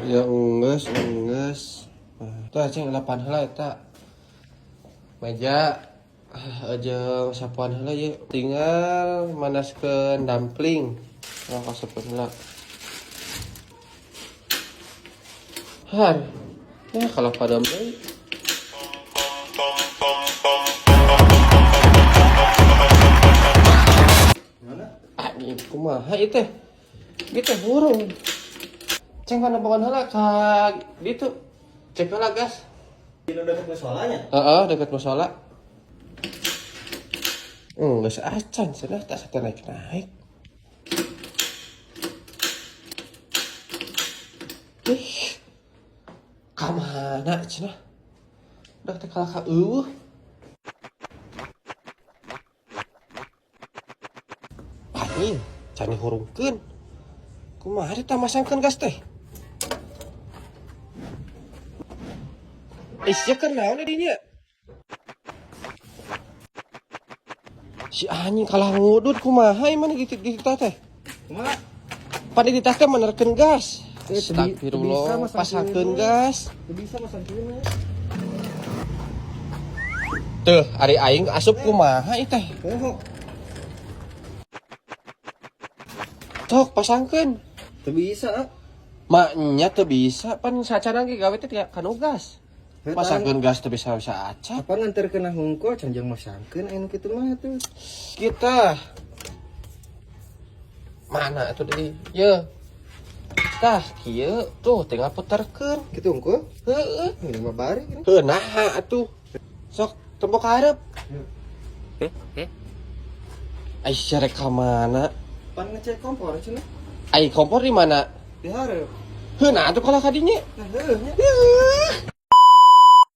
Ya enggeus. Tah ceng 8 heula eta. Meja jeung sapuan heula ye. Tinggal manaskeun dumpling. Nah, kasepeun heula. Har. Ya kalau padam deui. Mana? Ini kumaha ieu teh? Ieu teh burung. Ceng kana bogan heula ka ditu. Cek heula gas. Dino dekat musolanya. Heeh, dekat musola. Geus acan cenah tak sate naik-naik. Ih. Ka mana cenah? Udah teh kalah ka eueuh. Anjing, can dihurungkeun. Kumaha ditamasangkeun gas teh? Sia kan naon dinya? Si anjing kalah ngudut kumaha ieu mah di titah teh? Kumaha? Pada di titah teh menerkeun gas. Teu Astagfirullah, pasangkeun gas. Teu bisa masangkeun. Teuh, ari aing asup kumaha ieu teh? Pohok. Sok pasangkeun. Teu bisa. Maknya teu bisa pan sacanang ge gawe teh kanu gas. Pasangkeun gas teu bisa acak. Apa nganterkeun hungkul canjang masangkeun anu kitu mah tuh. Kita mana atuh deui? Ye. Tah, kieu tuh tinggal puterkeun. Kitu hungkul? Heeh. Ini mah bari gini. Heuh, naha atuh. Sok tembok hareup. Ai sarek ka mana? Pan ngecek kompor cenah. Ai kompor di mana? Di hareup. Heuh, nah atuh kalau ka dinya. Nah, heuh nya.